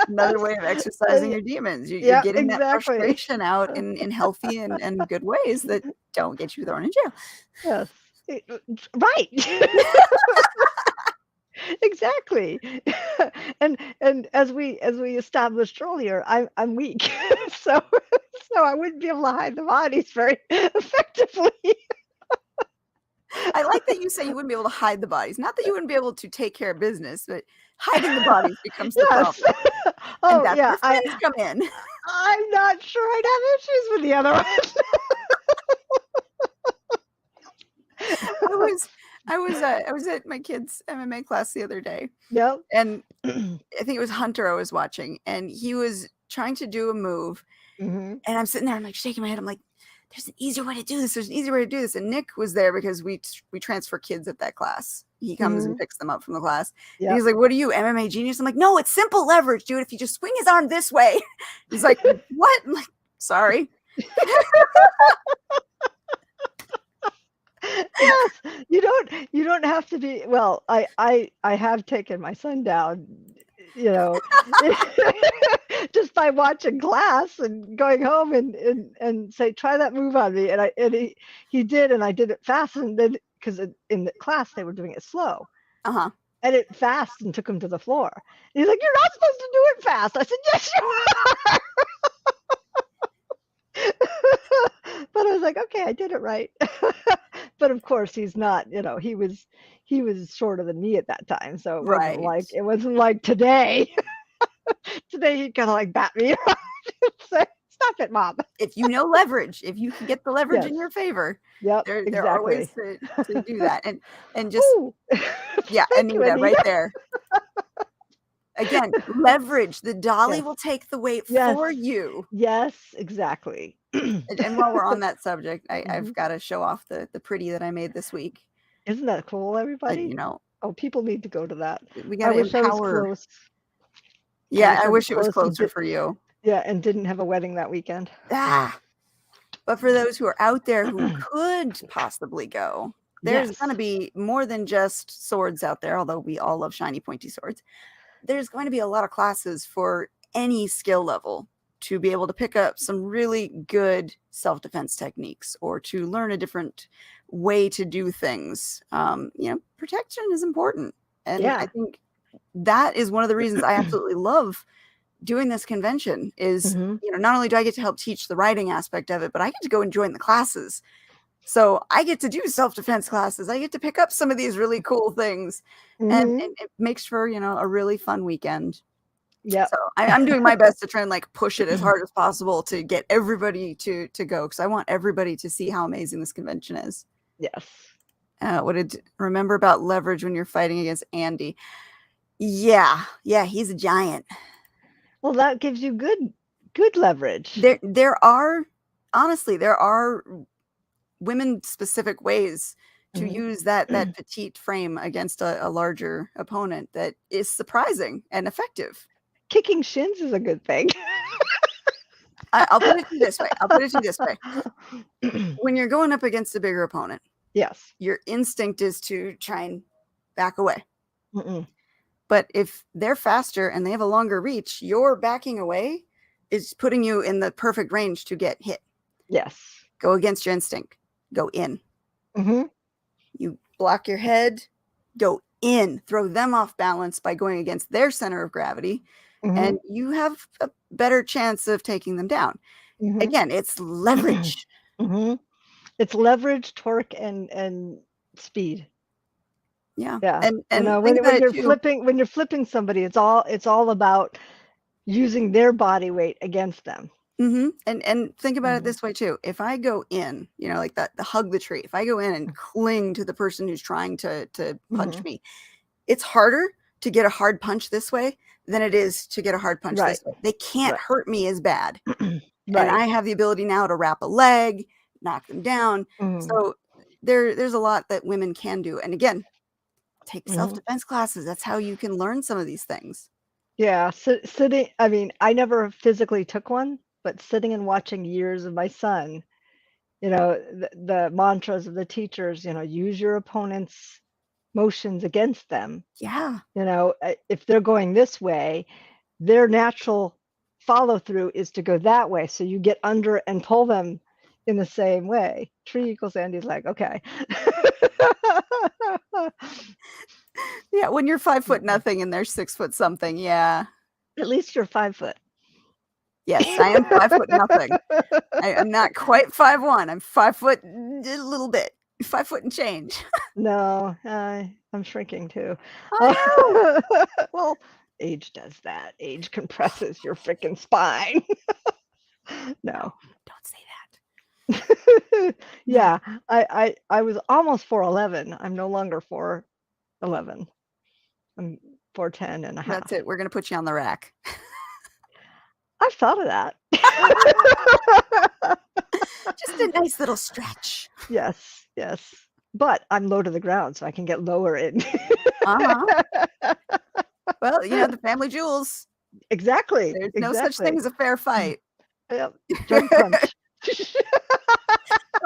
Another way of exercising your demons. You're getting that frustration out in healthy and good ways that don't get you thrown in jail. Yes. Right. Exactly. And as we established earlier, I'm weak. So I wouldn't be able to hide the bodies very effectively. I like that you say you wouldn't be able to hide the bodies. Not that you wouldn't be able to take care of business, but hiding the bodies becomes the problem. Oh, and that's yeah. where friends come in. I'm not sure I'd have issues with the other one. I was at my kid's MMA class the other day. Yep. And I think it was Hunter I was watching, and he was trying to do a move. Mm-hmm. And I'm sitting there, I'm like shaking my head. I'm like, there's an easier way to do this. There's an easier way to do this. And Nick was there because we transfer kids at that class. He comes and picks them up from the class. Yep. And he's like, what are you, MMA genius? I'm like, no, it's simple leverage, dude. If you just swing his arm this way. He's like, what? I'm like, sorry. Yes, you don't have to be, well, I have taken my son down, just by watching class and going home and say, try that move on me. And he did, and I did it fast. And then, because in the class, they were doing it slow. Uh-huh. And it fast and took him to the floor. And he's like, you're not supposed to do it fast. I said, yes, you are. But I was like, okay, I did it right. But of course he's not, he was shorter than me at that time. So it wasn't like today. Today he'd kind of like bat me around and say, stop it, Mom. If you know leverage, if you can get the leverage in your favor, there are ways to do that. And just Anita, right there. Again, leverage. The dolly will take the weight for you. Yes, exactly. And while we're on that subject, I've got to show off the pretty that I made this week. Isn't that cool, everybody? Oh, people need to go to that. We I gotta wish I was empower. close. I Yeah, wish I I was wish it was close and closer for you. yeah, and didn't have a wedding that weekend. Ah, but for those who are out there who could possibly go, there's Yes. gonna be more than just swords out there, although we all love shiny pointy swords. There's going to be a lot of classes for any skill level to be able to pick up some really good self-defense techniques or to learn a different way to do things. Protection is important. And I Yeah. think that is one of the reasons I absolutely love doing this convention is, Mhm. not only do I get to help teach the writing aspect of it, but I get to go and join the classes. So I get to do self-defense classes. I get to pick up some of these really cool things, and Mhm. it makes for, a really fun weekend. Yep. So I'm doing my best to try and like push it as hard as possible to get everybody to go, because I want everybody to see how amazing this convention is. Yes. Remember about leverage when you're fighting against Andy? Yeah, he's a giant. Well, that gives you good leverage. There are women specific ways to use that petite frame against a larger opponent that is surprising and effective. Kicking shins is a good thing. I'll put it to you this way. When you're going up against a bigger opponent, Yes. your instinct is to try and back away. Mm-mm. But if they're faster and they have a longer reach, your backing away is putting you in the perfect range to get hit. Yes. Go against your instinct. Go in. Mhm. You block your head, go in, throw them off balance by going against their center of gravity, and you have a better chance of taking them down. Mhm. Again, it's leverage. Mhm. It's leverage, torque, and speed. Yeah. Yeah. And When think about it you're too. flipping somebody, it's all about using their body weight against them. And think about it Mhm. this way too. If I go in, like that, the hug the tree, if I go in and cling to the person who's trying to punch Mhm. me, it's harder to get a hard punch this way than it is to get a hard punch Right. this way. They can't Right. hurt me as bad. And Right. I have the ability now to wrap a leg, knock them down. Mhm. So there's a lot that women can do. And again, take Mhm. self-defense classes. That's how you can learn some of these things. Yeah, sitting I mean, I never physically took one, but sitting and watching years of my son, the mantras of the teachers, use your opponent's motions against them. Yeah. If they're going this way, their natural follow through is to go that way. So you get under and pull them in the same way. Tree equals Andy's leg. Okay. Yeah, when you're 5 foot nothing and they're 6 foot something, yeah. At least you're 5 foot. Yes, I am 5 foot nothing. I'm not quite 5'1". I'm 5 foot a little bit. 5 foot and change. No, I'm shrinking too. Oh, Well, age does that. Age compresses your freaking spine. no. No. Don't say that. No. Yeah, I was almost 4'11". I'm no longer 4'11". I'm 4'10 and a That's half. it. We're gonna put you on the rack. I've thought of that. Just a nice little stretch. Yes, yes. But I'm low to the ground, so I can get lower in. Uh-huh. Well, the family jewels. Exactly, There's no such thing exactly. as a fair fight. Yep. Jump punch.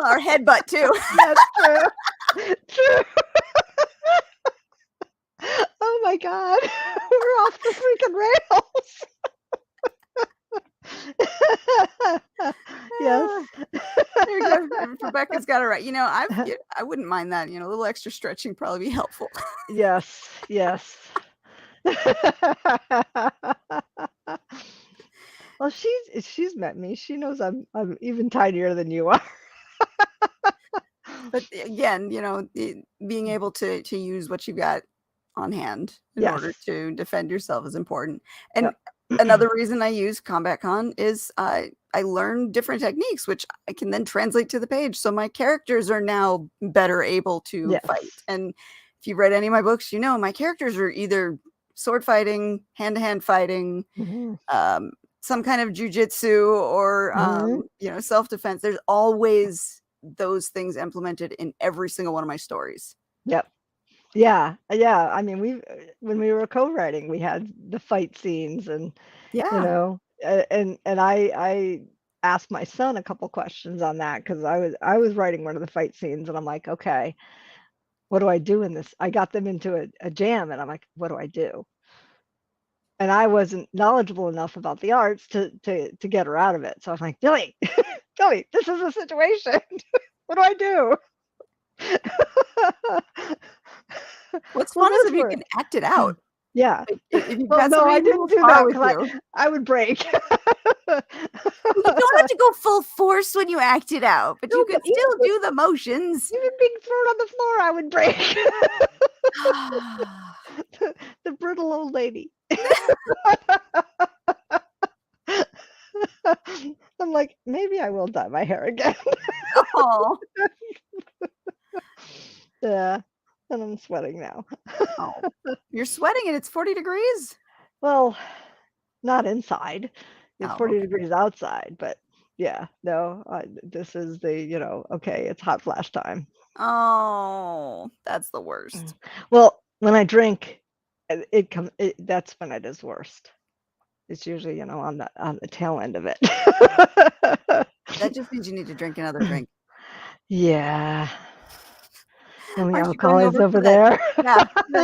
Or headbutt too. That's true. True. Oh my god. We're off the freaking rails. Yes. There you go. Rebecca's got it right. I wouldn't mind that. A little extra stretching probably be helpful. Yes, yes. Well, she's met me. She knows I'm even tinier than you are. But again, being able to use what you got on hand in order Yes. to defend yourself is important. And Yep. another reason I use Combat Con is I learn different techniques, which I can then translate to the page. So my characters are now better able to fight. Yes. And if you've read any of my books, my characters are either sword fighting, hand-to-hand fighting, Mhm. some kind of jujitsu, or Mhm. self-defense. There's always those things implemented in every single one of my stories. Yep. Yeah, yeah. I mean, when we were co-writing, we had the fight scenes, and Yeah. and I asked my son a couple questions on that because I was writing one of the fight scenes, and I'm like, okay, what do I do in this? I got them into a jam, and I'm like, what do I do? And I wasn't knowledgeable enough about the arts to get her out of it. So I'm like, Billy, Billy, this is a situation. What do I do? What's Well, fun is this if you worked. can act it out. Yeah. Like, if you've Well, got no, I somebody who didn't will do spar that with because you. I would break. You don't have to go full force when you act it out, but you No, could but still do the motions. even being thrown on the floor, I would break. The brittle old lady. I'm like, maybe I will dye my hair again. Oh. Yeah, and I'm sweating now. Oh. You're sweating and it's 40 degrees? Well, not inside. It's Oh, 40 okay. degrees outside, but yeah, no, this is the, okay, it's hot flash time. Oh, that's the worst. Well, when I drink, that's when it is worst. It's usually, on the tail end of it. That just means you need to drink another drink. Yeah. And the Aren't you alcohol going is over for over that? there. Yeah,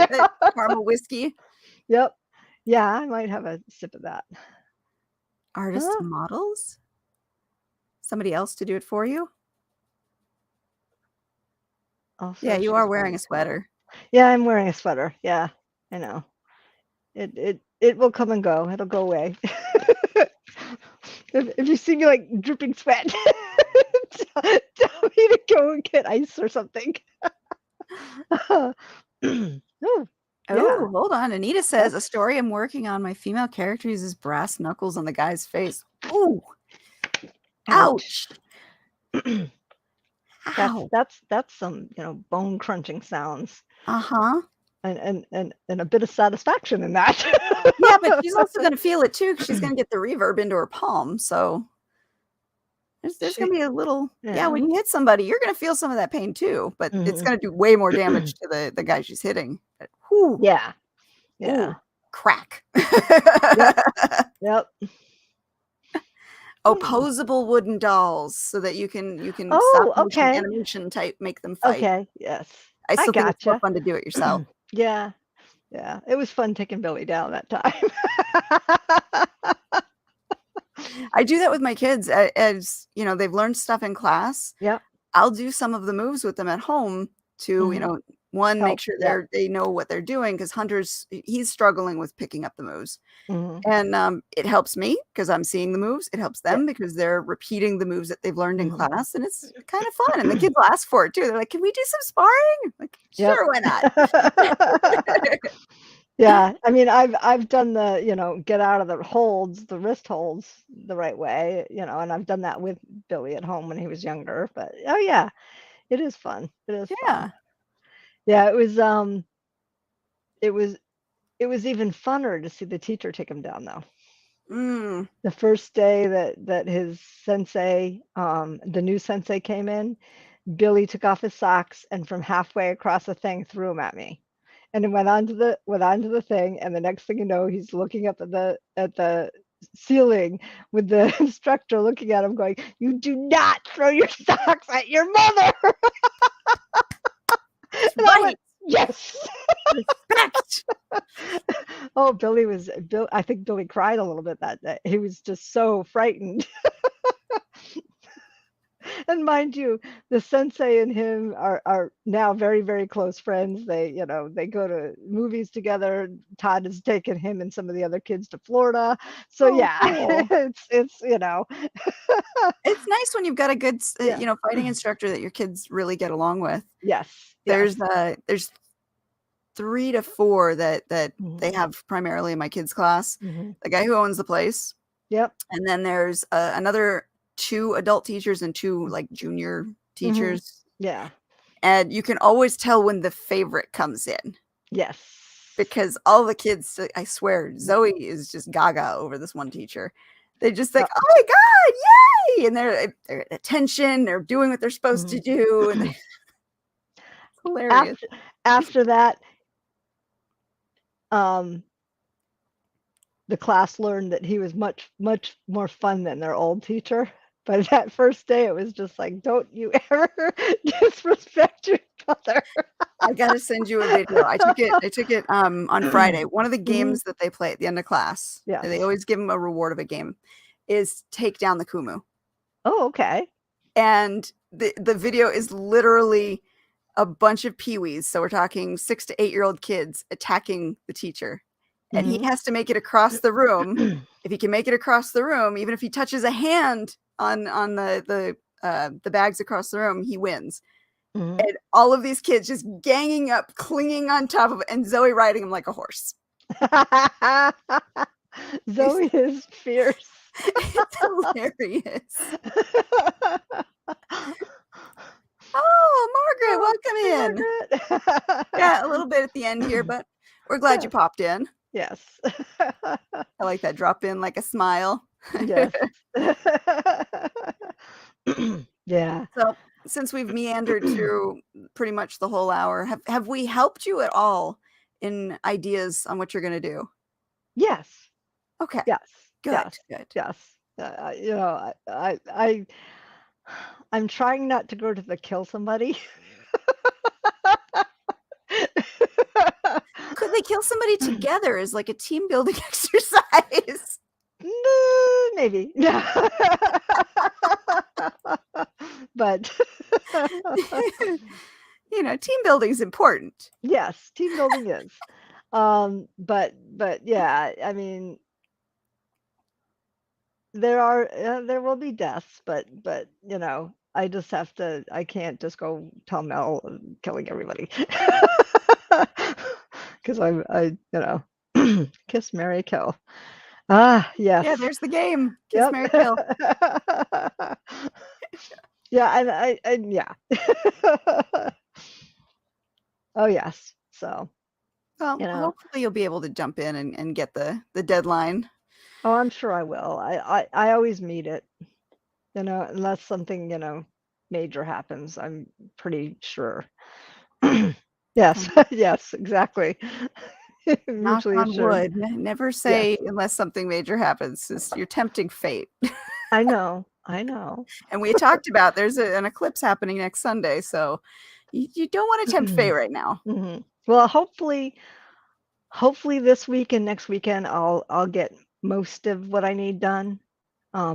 that caramel whiskey. Yep. Yeah, I might have a sip of that. Artist Huh? models? Somebody else to do it for you? Yeah, Also, you are she's wearing wearing a sweater. Yeah, I'm wearing a sweater. Yeah, I know. It will come and go. It'll go away. If you see me like dripping sweat, tell me to go and get ice or something. Oh, yeah. Oh, hold on. Anita says, a That's story I'm working on. My female character uses brass knuckles on the guy's face. Ooh, ouch. ouch. Ow. That's some, bone crunching sounds Uh-huh. and a bit of satisfaction in that. Yeah, but she's also going to feel it too, because she's going to get the reverb into her palm. So there's going to be a little, yeah, Yeah. when you hit somebody, you're going to feel some of that pain too, but it's Mhm. going to do way more damage to the guy she's hitting. But, whew, Yeah. ooh, Yeah. crack. Yep. Yep. Opposable wooden dolls so that you can stop Oh, motion okay. animation type make them fight. Okay. Yes. I I still think it's more gotcha. fun to do it yourself. Yeah. Yeah. It was fun taking Billy down that time. I do that with my kids as, they've learned stuff in class. Yep. I'll do some of the moves with them at home to, Mhm. one, make Help. sure Yep. they know what they're doing because he's struggling with picking up the moves. Mhm. And, it helps me because 'cause I'm seeing the moves. It helps Yeah. them because they're repeating the moves that they've learned in Mhm. class, and it's kind of fun, and the kids will ask for it too. They're like, "Can we do some sparring?" Like, Yep. "Sure, why not?" Yeah, I mean, I've done the, get out of the holds, the wrist holds the right way, and I've done that with Billy at home when he was younger, but oh yeah, it is fun. It is fun. Yeah. Yeah, it was it was even funner to see the teacher take him down though. Mm. The first day that his sensei, the new sensei came in, Billy took off his socks and from halfway across the thing threw them at me. And it went onto the thing, and the next thing you know, he's looking up at the ceiling with the instructor looking at him going, "You do not throw your socks at your mother." That's And I went, right. "Yes." Respect. Oh, I think Billy cried a little bit that day. He was just so frightened. And mind you, the sensei and him are now very, very close friends. They go to movies together. Todd has taken him and some of the other kids to Florida. So Oh, yeah, cool. it's. It's nice when you've got a good Yeah. fighting instructor that your kids really get along with. Yes. Yes. There's 3 to 4 that Mhm. they have primarily in my kids' class. Mhm. The guy who owns the place, Yep. and then there's, another 2 adult teachers and 2, like, junior Mhm. teachers, Yeah. and you can always tell when the favorite comes in Yes. because all the kids, I swear, Zoe is just gaga over this one teacher. They just like, Yep. "Oh my god, yay!" And they're at attention, they're doing what they're supposed to Mhm. do, and Hilarious. After that, the class learned that he was much more fun than their old teacher. But that first day, it was just like, don't you ever disrespect your brother. I gotta send you a video. I took it on Friday. One of the games that they play at the end of class, Yes. they always give them a reward of a game, is take down the kumu. Oh, okay. And the video is literally a bunch of peewees. So we're talking 6 to 8-year-old kids attacking the teacher. And he has to make it across the room. If he can make it across the room, even if he touches a hand on the bags across the room, he wins. And all of these kids just ganging up, clinging on top of it, and Zoe riding him like a horse. Zoe is fierce. It's hilarious. Oh, Margaret, welcome in. Yeah, a little bit at the end here, but we're glad you popped in. Yes. I like that drop in like a smile. Yes. Yeah. So since we've meandered through pretty much the whole hour, have we helped you at all in ideas on what you're going to do? Yes. Okay. Yes. Good. Yes. Good. Yes. I'm trying not to go to the kill somebody. Could they kill somebody together as like a team building exercise? Maybe. But team building is important. Yes, team building is. But yeah, I mean, there will be deaths, but I just have to. I can't just go tell Mel killing everybody. Because I kiss, marry, kill. Ah, yes. Yeah, there's the game. Kiss, marry, kill. Yeah, and yeah. Oh yes. So. Well, hopefully you'll be able to jump in and get the deadline. Oh, I'm sure I will. I always meet it. Unless something major happens, I'm pretty sure. Yes, yes, exactly. Knock Mutually on assured. wood. Never say Yes. unless something major happens. You're tempting fate. I know. And we talked about there's an eclipse happening next Sunday, so you don't want to tempt fate right now. Well, hopefully this week and next weekend I'll get most of what I need done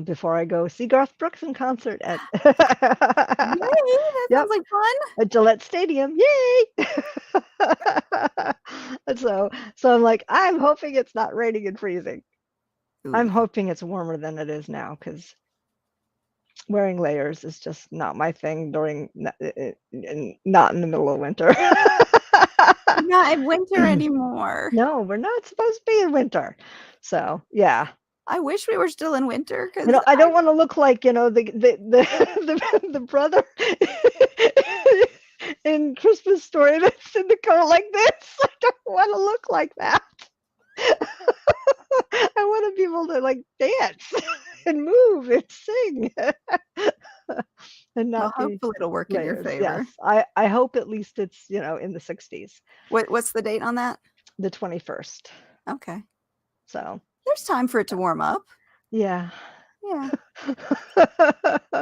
before I go see Garth Brooks in concert at Yay, that sounds like fun. At Gillette Stadium. Yay! So I'm like, I'm hoping it's not raining and freezing. Ooh. I'm hoping it's warmer than it is now, because wearing layers is just not my thing not in the middle of winter. We're not in winter anymore. No, we're not supposed to be in winter. So yeah. I wish we were still in winter, because I don't want to look like the brother in Christmas Story that's in the coat like this. I don't want to look like that. I want to be able to like dance and move and sing. And not hopefully it'll work in your favor. Yes, I hope at least it's in the 60s. What's the date on that? The 21st. Okay. So there's time for it to warm up. Yeah.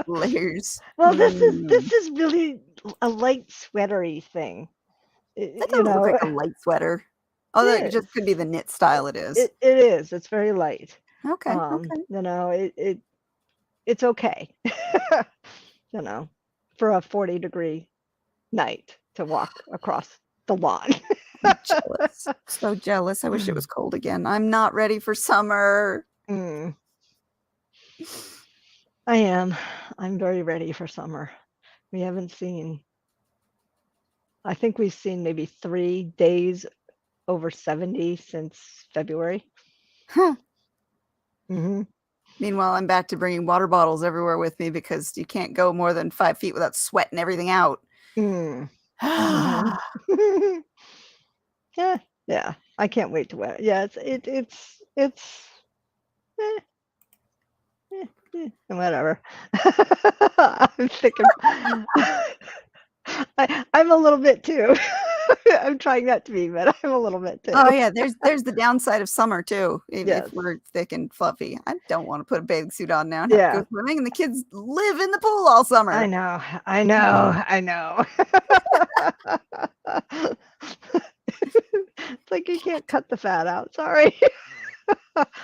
Layers. Well, this is really a light sweatery thing. That doesn't look like a light sweater. Oh, that just could be the knit style it is. It is. It's very light. Okay. Okay. It's okay. For a 40-degree night to walk across the lawn. I'm jealous. So jealous. I wish it was cold again. I'm not ready for summer. I am. I'm very ready for summer. We haven't seen. I think we've seen maybe 3 days over 70 since February. Huh. Meanwhile, I'm back to bringing water bottles everywhere with me, because you can't go more than 5 feet without sweating everything out. Yeah. I can't wait to wear it. Yeah, it's whatever. I'm thinking I'm a little bit too. I'm trying not to be, but I'm a little bit too. Oh, yeah, there's the downside of summer too, if Yes. we're thick and fluffy. I don't wanna put a bathing suit on now and have to Yeah. go swimming, and the kids live in the pool all I summer. know. I know. I know. It's like you can't cut the fat out. Sorry.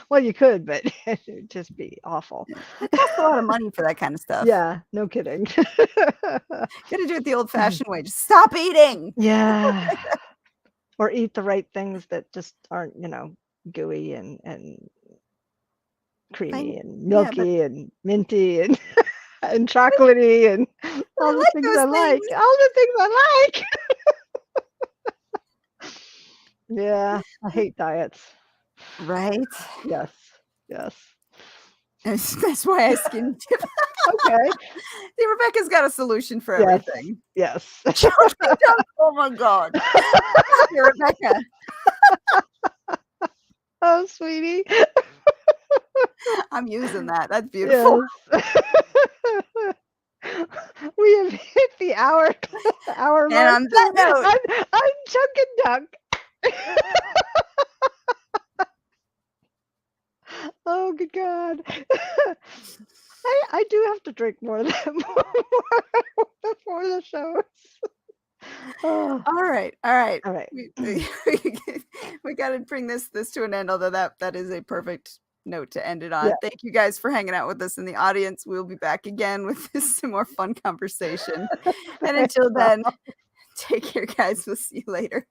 Well, you could, but it'd just be awful. It costs a lot of money for that kind of stuff. Yeah, no kidding. Gotta do it the old-fashioned way, just stop eating! Yeah. Or eat the right things that just aren't, gooey and creamy and Yeah, but milky and minty and and chocolatey and I all the like things those I things. like. All the things I like. Yeah, I hate diets. Right? Yes. Yes. That's why I skin dip. Okay. See, Rebecca's got a solution for Yes. everything. Yes. Chocolate chunk, oh my god. Here, Rebecca. Oh, sweetie. I'm using that. That's beautiful. Yes. We have hit the hour And mark. on that note, I'm Chuck and Duck. Oh, good God. I do have to drink more of that more before the shows. Oh, all right, all right. all right. We gotta bring this to an end, although that is a perfect note to end it on. Yeah. Thank you guys for hanging out with us in the audience. We'll be back again with some more fun conversation. And until then, take care, guys. We'll see you later.